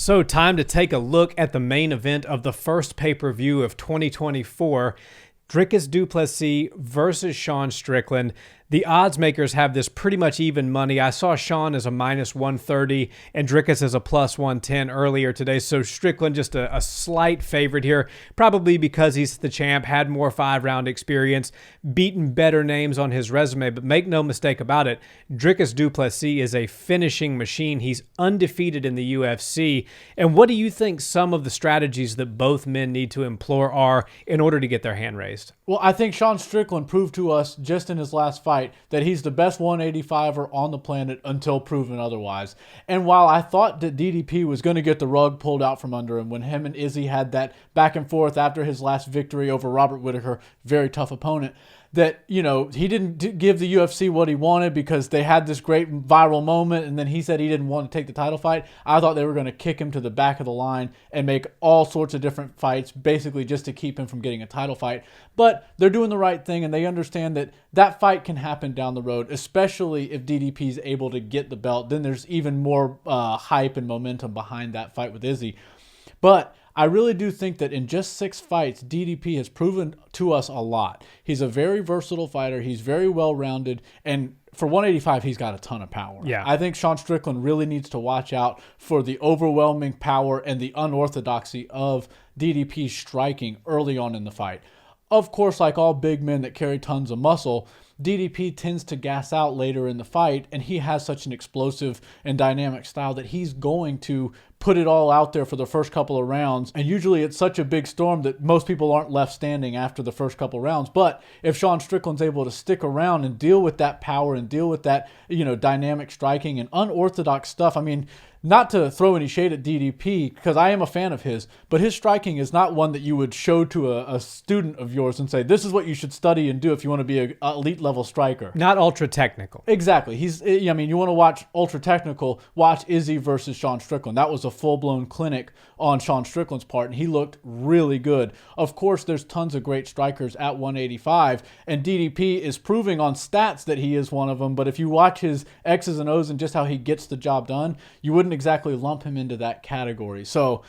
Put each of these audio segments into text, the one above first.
So, time to take a look at the main event of the first pay-per-view of 2024. Dricus Du Plessis versus Sean Strickland. The odds makers have this pretty much even money. I saw Sean as a minus 130 and Dricus as a plus 110 earlier today. So Strickland just a slight favorite here, probably because he's the champ, had more 5-round experience, beaten better names on his resume. But make no mistake about it, Dricus Du Plessis is a finishing machine. He's undefeated in the UFC. And what do you think some of the strategies that both men need to employ are in order to get their hand raised? Well, I think Sean Strickland proved to us just in his last fight that he's the best 185er on the planet until proven otherwise. And while I thought that DDP was going to get the rug pulled out from under him when him and Izzy had that back and forth after his last victory over Robert Whittaker, very tough opponent, that, you know, he didn't give the UFC what he wanted because they had this great viral moment and then he said he didn't want to take the title fight. I thought they were going to kick him to the back of the line and make all sorts of different fights basically just to keep him from getting a title fight. But they're doing the right thing and they understand that that fight can happen down the road, especially if DDP is able to get the belt. Then there's even more hype and momentum behind that fight with Izzy. But I really do think that in just 6 fights, DDP has proven to us a lot. He's a very versatile fighter. He's very well-rounded. And for 185, he's got a ton of power. Yeah. I think Sean Strickland really needs to watch out for the overwhelming power and the unorthodoxy of DDP's striking early on in the fight. Of course, like all big men that carry tons of muscle, DDP tends to gas out later in the fight, and he has such an explosive and dynamic style that he's going to put it all out there for the first couple of rounds. And usually it's such a big storm that most people aren't left standing after the first couple of rounds. But if Sean Strickland's able to stick around and deal with that power and deal with that, you know, dynamic striking and unorthodox stuff, I mean, not to throw any shade at DDP, because I am a fan of his, but his striking is not one that you would show to a student of yours and say, this is what you should study and do if you want to be an elite level striker. Not ultra technical. Exactly. I mean, you want to watch ultra technical, watch Izzy versus Sean Strickland. That was a full-blown clinic on Sean Strickland's part, and he looked really good. Of course, there's tons of great strikers at 185, and DDP is proving on stats that he is one of them, but if you watch his X's and O's and just how he gets the job done, you wouldn't exactly lump him into that category. So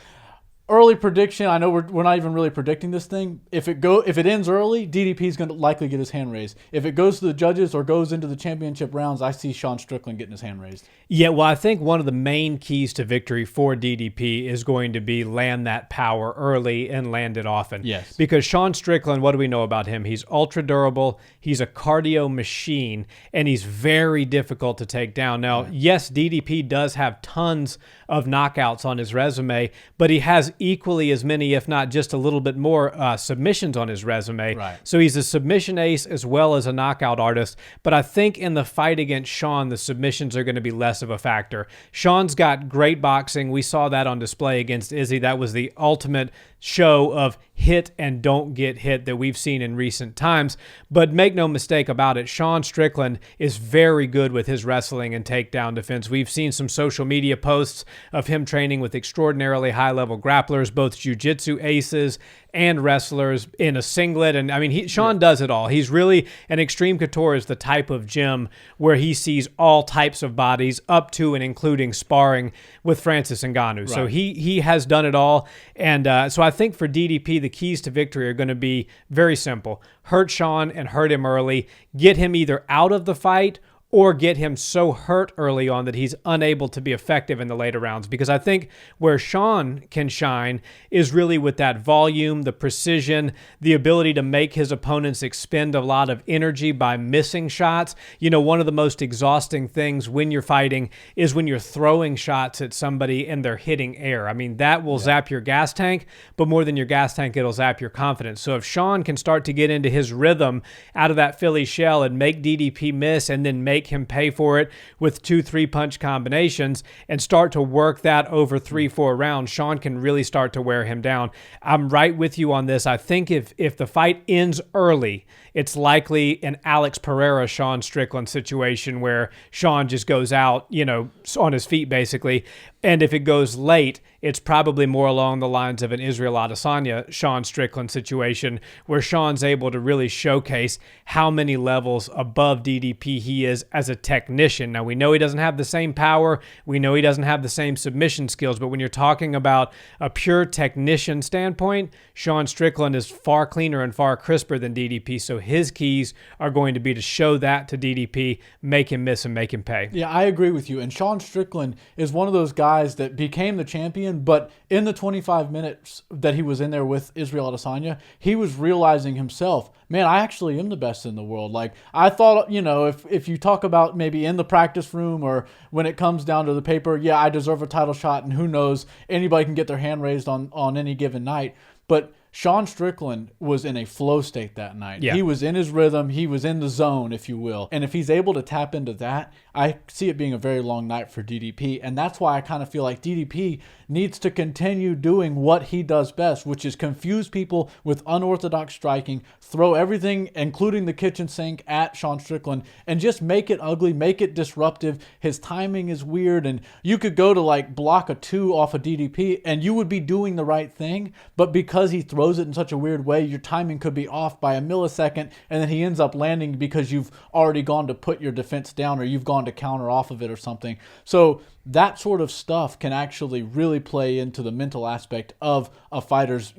early prediction, I know we're not even really predicting this thing. If it ends early, DDP is going to likely get his hand raised. If it goes to the judges or goes into the championship rounds, I see Sean Strickland getting his hand raised. Yeah, well, I think one of the main keys to victory for DDP is going to be land that power early and land it often. Yes. Because Sean Strickland, what do we know about him? He's ultra durable, he's a cardio machine, and he's very difficult to take down. Now, yes, DDP does have tons of knockouts on his resume, but he has equally as many, if not just a little bit more, submissions on his resume. Right. So he's a submission ace as well as a knockout artist. But I think in the fight against Sean, the submissions are going to be less of a factor. Sean's got great boxing. We saw that on display against Izzy. That was the ultimate show of hit and don't get hit that we've seen in recent times. But make no mistake about it, Sean Strickland is very good with his wrestling and takedown defense. We've seen some social media posts of him training with extraordinarily high-level grapplers, both jiu-jitsu aces and wrestlers in a singlet. And I mean, Sean does it all. He's really, an Extreme Couture is the type of gym where he sees all types of bodies up to and including sparring with Francis Ngannou. Right. So he has done it all. And so I think for DDP, the keys to victory are going to be very simple. Hurt Sean and hurt him early. Get him either out of the fight or get him so hurt early on that he's unable to be effective in the later rounds. Because I think where Sean can shine is really with that volume, the precision, the ability to make his opponents expend a lot of energy by missing shots. You know, one of the most exhausting things when you're fighting is when you're throwing shots at somebody and they're hitting air. I mean, that will zap your gas tank, but more than your gas tank, it'll zap your confidence. So if Sean can start to get into his rhythm out of that Philly shell and make DDP miss and then make him pay for it with 2-3 punch combinations and start to work that over 3-4 rounds, Sean can really start to wear him down. I'm right with you on this. I think if the fight ends early, it's likely an Alex Pereira, Sean Strickland situation where Sean just goes out, you know, on his feet basically. And if it goes late, it's probably more along the lines of an Israel Adesanya, Sean Strickland situation, where Sean's able to really showcase how many levels above DDP he is as a technician. Now, we know he doesn't have the same power. We know he doesn't have the same submission skills. But when you're talking about a pure technician standpoint, Sean Strickland is far cleaner and far crisper than DDP. So his keys are going to be to show that to DDP, make him miss and make him pay. Yeah, I agree with you. And Sean Strickland is one of those guys that became the champion, but in the 25 minutes that he was in there with Israel Adesanya, he was realizing himself, man, I actually am the best in the world. Like, I thought, if you talk about maybe in the practice room or when it comes down to the paper, yeah, I deserve a title shot, and who knows, anybody can get their hand raised on any given night. But Sean Strickland was in a flow state that night. Yeah. He was in his rhythm. He was in the zone, if you will. And if he's able to tap into that, I see it being a very long night for DDP. And that's why I kind of feel like DDP needs to continue doing what he does best, which is confuse people with unorthodox striking, throw everything, including the kitchen sink, at Sean Strickland, and just make it ugly, make it disruptive. His timing is weird, and you could go to like block a 2 off of DDP, and you would be doing the right thing, but because he throws it in such a weird way, your timing could be off by a millisecond, and then he ends up landing because you've already gone to put your defense down, or you've gone to counter off of it or something. So that sort of stuff can actually really play into the mental aspect of a fighter's,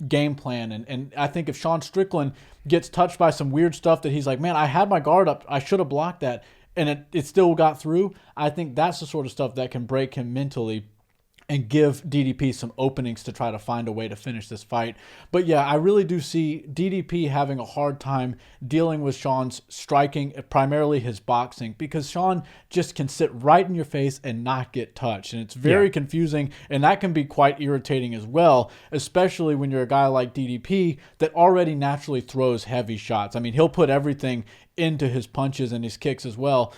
game plan. And I think if Sean Strickland gets touched by some weird stuff that he's like, man, I had my guard up, I should have blocked that, and it still got through, I think that's the sort of stuff that can break him mentally and give DDP some openings to try to find a way to finish this fight. But yeah, I really do see DDP having a hard time dealing with Sean's striking, primarily his boxing, because Sean just can sit right in your face and not get touched. And it's very confusing, and that can be quite irritating as well, especially when you're a guy like DDP that already naturally throws heavy shots. I mean, he'll put everything into his punches and his kicks as well.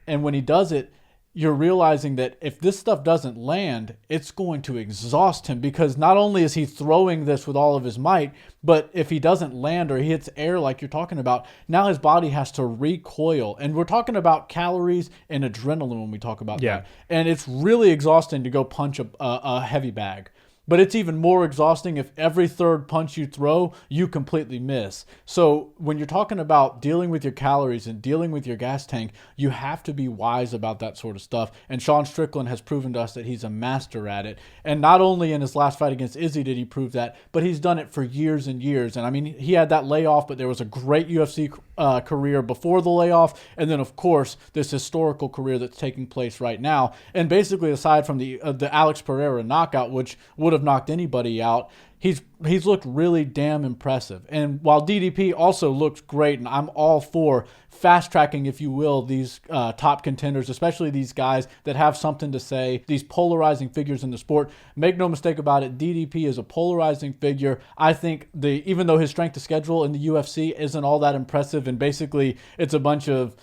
And when he does it, you're realizing that if this stuff doesn't land, it's going to exhaust him, because not only is he throwing this with all of his might, but if he doesn't land or he hits air like you're talking about, now his body has to recoil. And we're talking about calories and adrenaline when we talk about that. And it's really exhausting to go punch a heavy bag. But it's even more exhausting if every third punch you throw, you completely miss. So when you're talking about dealing with your calories and dealing with your gas tank, you have to be wise about that sort of stuff. And Sean Strickland has proven to us that he's a master at it. And not only in his last fight against Izzy did he prove that, but he's done it for years and years. And I mean, he had that layoff, but there was a great UFC career before the layoff. And then, of course, this historical career that's taking place right now. And basically, aside from the Alex Pereira knockout, which would have knocked anybody out, he's looked really damn impressive. And while DDP also looks great, and I'm all for fast tracking, if you will, these top contenders, especially these guys that have something to say, these polarizing figures in the sport. Make no mistake about it, DDP is a polarizing figure. I think even though his strength of schedule in the UFC isn't all that impressive, and basically it's a bunch of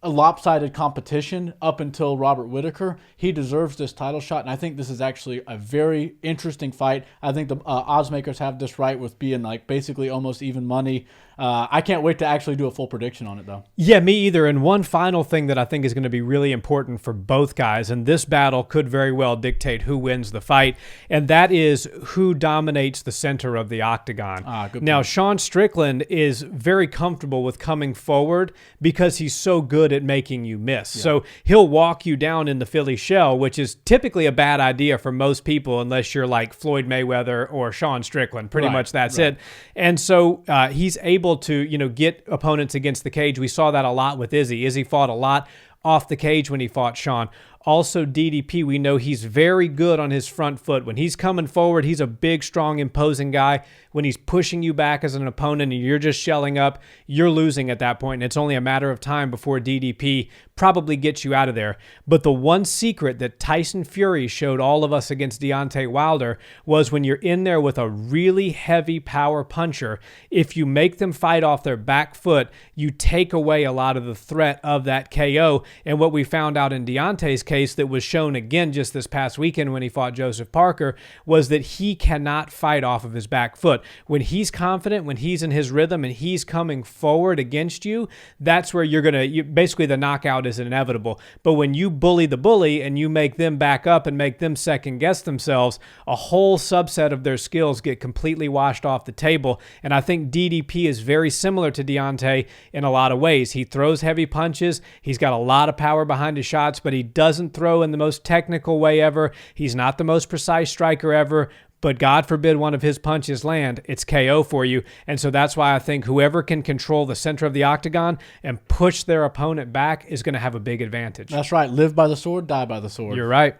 a lopsided competition up until Robert Whittaker, he deserves this title shot, and I think this is actually a very interesting fight. I think the odds makers have this right with being like basically almost even money. I can't wait to actually do a full prediction on it, though. Yeah, me either. And one final thing that I think is going to be really important for both guys, and this battle could very well dictate who wins the fight, and that is who dominates the center of the octagon. Now, Sean Strickland is very comfortable with coming forward because he's so good at making you miss. Yeah. So he'll walk you down in the Philly shell, which is typically a bad idea for most people unless you're like Floyd Mayweather or Sean Strickland. Pretty much that's it. And so he's able to, get opponents against the cage. We saw that a lot with Izzy. Izzy fought a lot off the cage when he fought Sean. Also, DDP, we know he's very good on his front foot. When he's coming forward, he's a big, strong, imposing guy. When he's pushing you back as an opponent and you're just shelling up, you're losing at that point, and it's only a matter of time before DDP probably gets you out of there. But the one secret that Tyson Fury showed all of us against Deontay Wilder was when you're in there with a really heavy power puncher, if you make them fight off their back foot, you take away a lot of the threat of that KO. And what we found out in Deontay's case that was shown again just this past weekend when he fought Joseph Parker was that he cannot fight off of his back foot. When he's confident, when he's in his rhythm and he's coming forward against you, that's where you're going to, basically the knockout is inevitable. But when you bully the bully and you make them back up and make them second guess themselves, a whole subset of their skills get completely washed off the table. And I think DDP is very similar to Deontay in a lot of ways. He throws heavy punches. He's got a lot of power behind his shots, but he doesn't throw in the most technical way ever. He's not the most precise striker ever. But God forbid one of his punches land, it's KO for you. And so that's why I think whoever can control the center of the octagon and push their opponent back is going to have a big advantage. That's right. Live by the sword, die by the sword. You're right.